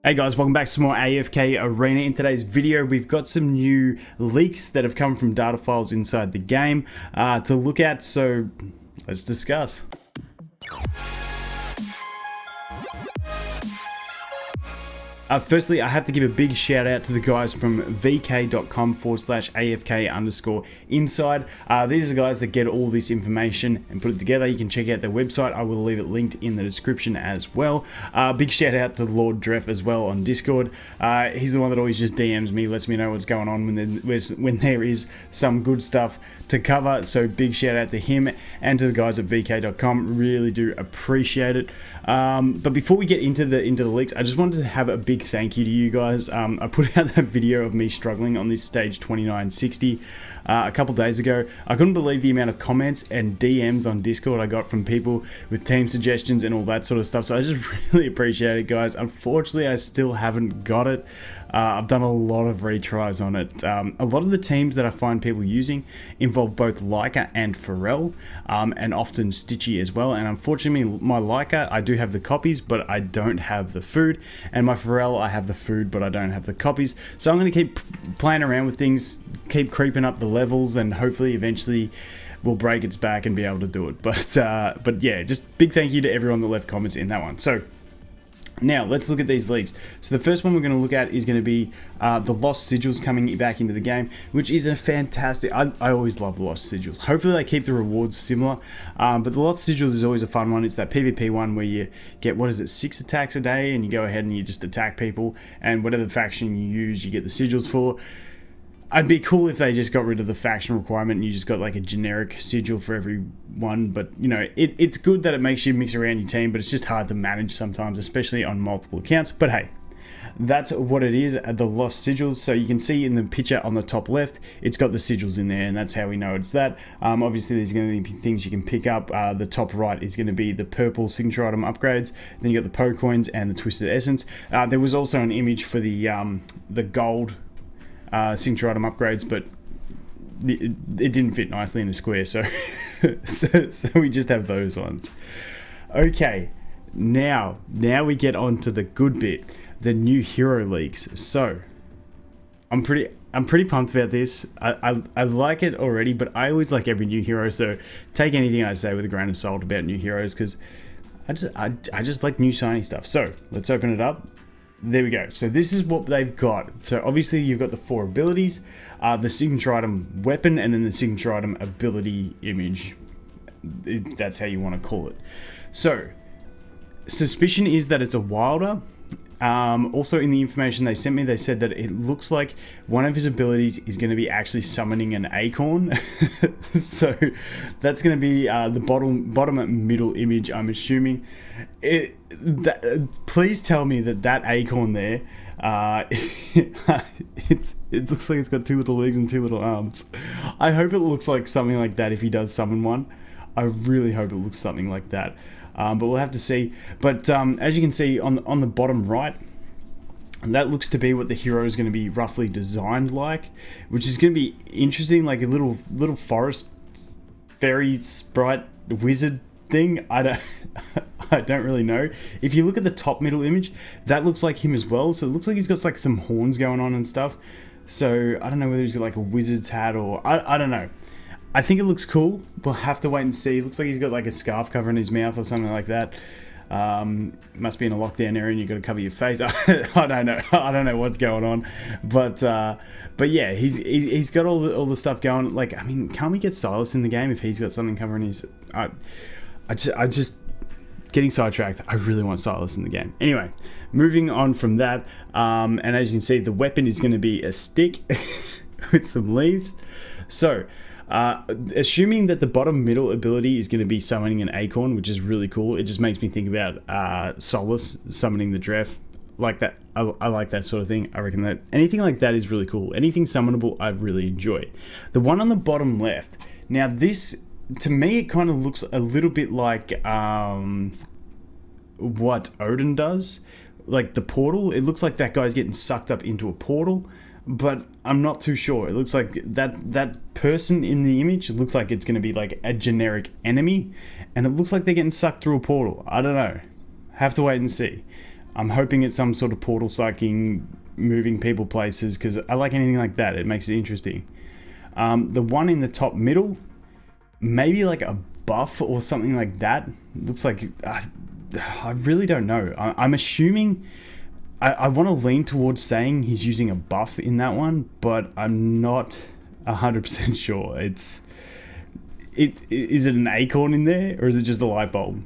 Hey guys, welcome back to some more AFK Arena. In today's video, we've got some new leaks that have come from data files inside the game to look at, so let's discuss. Firstly, I have to give a big shout out to the guys from vk.com/AFK_inside. These are the guys that get all this information and put it together. You can check out their website. I will leave it linked in the description as well. Big shout out to Lord Dref as well on Discord. He's the one that always just DMs me, lets me know what's going on when there is some good stuff to cover. So big shout out to him and to the guys at vk.com. Really do appreciate it. But before we get into the leaks, I just wanted to have a big thank you to you guys. I put out that video of me struggling on this stage 2960 a couple days ago. I couldn't believe the amount of comments and DMs on Discord I got from people with team suggestions and all that sort of stuff. So I just really appreciate it, guys. Unfortunately, I still haven't got it. I've done a lot of retries on it. A lot of the teams that I find people using involve both Leica and Pharrell, and often Stitchy as well. And unfortunately, my Leica, I do have the copies, but I don't have the food. And my Pharrell, I have the food, but I don't have the copies. So I'm going to keep playing around with things, keep creeping up the levels, and hopefully eventually we'll break its back and be able to do it. But yeah, just big thank you to everyone that left comments in that one. So now, let's look at these leaks. So the first one we're going to look at is going to be the Lost Sigils coming back into the game, which is a fantastic... I always love the Lost Sigils. Hopefully they keep the rewards similar, but the Lost Sigils is always a fun one. It's that PvP one where you get, 6 attacks a day, and you go ahead and you just attack people, and whatever faction you use, you get the Sigils for. It'd be cool if they just got rid of the faction requirement and you just got like a generic sigil for every one, but you know, it's good that it makes you mix around your team, but it's just hard to manage sometimes, especially on multiple accounts. But hey, that's what it is, the Lost Sigils. So you can see in the picture on the top left, it's got the sigils in there, and that's how we know it's that. Obviously there's going to be things you can pick up. The top right is going to be the purple signature item upgrades, then you got the Poe coins and the Twisted Essence. There was also an image for the gold signature item upgrades, but it didn't fit nicely in a square, so so we just have those ones. Okay, now we get on to the good bit, the new hero leaks. So I'm pretty pumped about this. I like it already, but I always like every new hero, so take anything I say with a grain of salt about new heroes, because I just like new shiny stuff. So let's open it up. There we go. So this is what they've got. So obviously you've got the 4 abilities, the signature item weapon, and then the signature item ability image. That's how you want to call it. So suspicion is that it's a wilder. Also in the information they sent me, they said that it looks like one of his abilities is going to be actually summoning an acorn. So that's going to be the bottom middle image, I'm assuming. Please tell me that acorn there, it looks like it's got 2 little legs and 2 little arms. I hope it looks like something like that if he does summon one. I really hope it looks something like that. But we'll have to see. But as you can see on the bottom right, that looks to be what the hero is going to be roughly designed like, which is going to be interesting, like a little forest fairy sprite wizard thing. I don't really know. If you look at the top middle image, that looks like him as well. So it looks like he's got like some horns going on and stuff. So I don't know whether he's got like a wizard's hat or I don't know. I think it looks cool. We'll have to wait and see. It looks like he's got like a scarf covering his mouth or something like that. Must be in a lockdown area and you've got to cover your face. I don't know. I don't know what's going on. But yeah, he's got all the stuff going. Like, I mean, can't we get Sigils in the game if he's got something covering his... I just getting sidetracked. I really want Sigils in the game. Anyway, moving on from that, and as you can see, the weapon is going to be a stick with some leaves. So assuming that the bottom middle ability is going to be summoning an acorn, which is really cool. It just makes me think about Solus summoning the Dref, like that. I like that sort of thing. I reckon that anything like that is really cool. Anything summonable, I really enjoy. The one on the bottom left, now this, to me, it kind of looks a little bit like what Odin does, like the portal. It looks like that guy's getting sucked up into a portal, but I'm not too sure. It looks like that person in the image, it looks like it's going to be like a generic enemy, and it looks like they're getting sucked through a portal. I don't know. Have to wait and see. I'm hoping it's some sort of portal sucking, moving people places, because I like anything like that. It makes it interesting. The one in the top middle, maybe like a buff or something like that. Looks like, I really don't know. I'm assuming, I want to lean towards saying he's using a buff in that one, but I'm not 100% sure. Is it an acorn in there, or is it just a light bulb?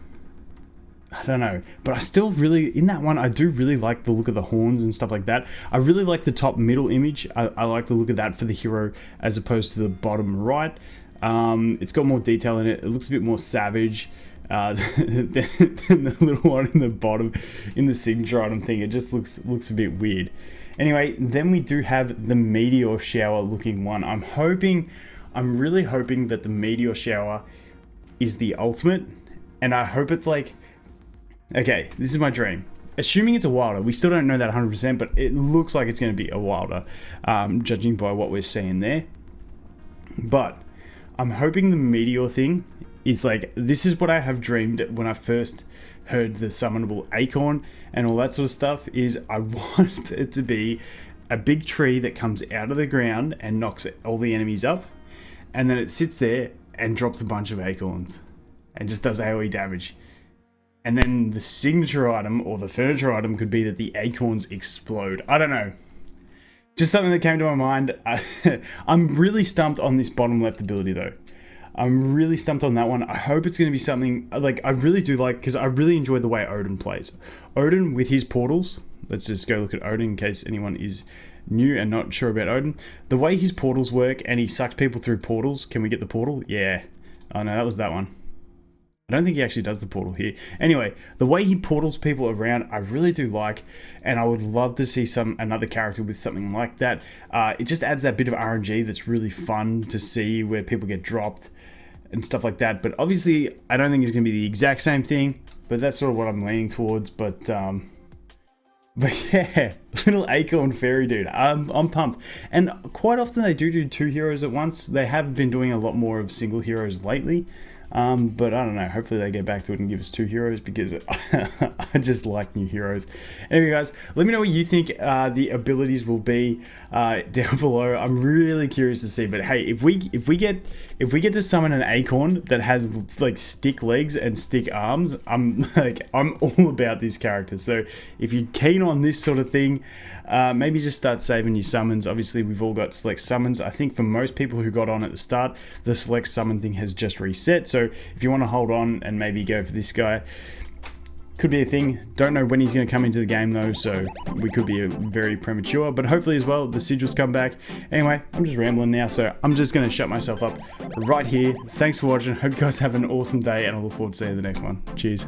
I don't know, but I still really, in that one, I do really like the look of the horns and stuff like that. I really like the top middle image. I like the look of that for the hero as opposed to the bottom right. It's got more detail in it. It looks a bit more savage than the little one in the bottom in the signature item thing. It just looks a bit weird. Anyway, then we do have the meteor shower looking one. I'm really hoping that the meteor shower is the ultimate, and I hope it's like, okay, this is my dream. Assuming it's a wilder, we still don't know that 100%, but it looks like it's going to be a wilder, judging by what we're seeing there. But I'm hoping the meteor thing is like, this is what I have dreamed when I first heard the summonable acorn and all that sort of stuff, is I want it to be a big tree that comes out of the ground and knocks all the enemies up, and then it sits there and drops a bunch of acorns and just does AoE damage. And then the signature item or the furniture item could be that the acorns explode. I don't know. Just something that came to my mind. I'm really stumped on this bottom left ability though. I'm really stumped on that one. I hope it's going to be something like, I really do like, because I really enjoy the way Odin plays. Odin with his portals. Let's just go look at Odin in case anyone is new and not sure about Odin. The way his portals work, and he sucks people through portals. Can we get the portal? Yeah. Oh no, that was that one. I don't think he actually does the portal here. Anyway, the way he portals people around, I really do like, and I would love to see another character with something like that. It just adds that bit of RNG that's really fun to see, where people get dropped and stuff like that. But obviously, I don't think it's going to be the exact same thing, but that's sort of what I'm leaning towards. But yeah, little acorn fairy dude. I'm pumped. And quite often they do two heroes at once. They have been doing a lot more of single heroes lately. But I don't know, hopefully they get back to it and give us 2 heroes, because I just like new heroes. Anyway guys, let me know what you think the abilities will be down below. I'm really curious to see. But hey, if we get to summon an acorn that has like stick legs and stick arms, I'm all about this character. So if you're keen on this sort of thing, maybe just start saving your summons. Obviously we've all got select summons. I think for most people who got on at the start, the select summon thing has just reset. So if you want to hold on and maybe go for this guy, could be a thing. Don't know when he's going to come into the game though, so we could be very premature, but hopefully as well the sigils come back. Anyway, I'm just rambling now, so I'm just going to shut myself up right here. Thanks for watching. Hope you guys have an awesome day, and I look forward to seeing you in the next one. Cheers.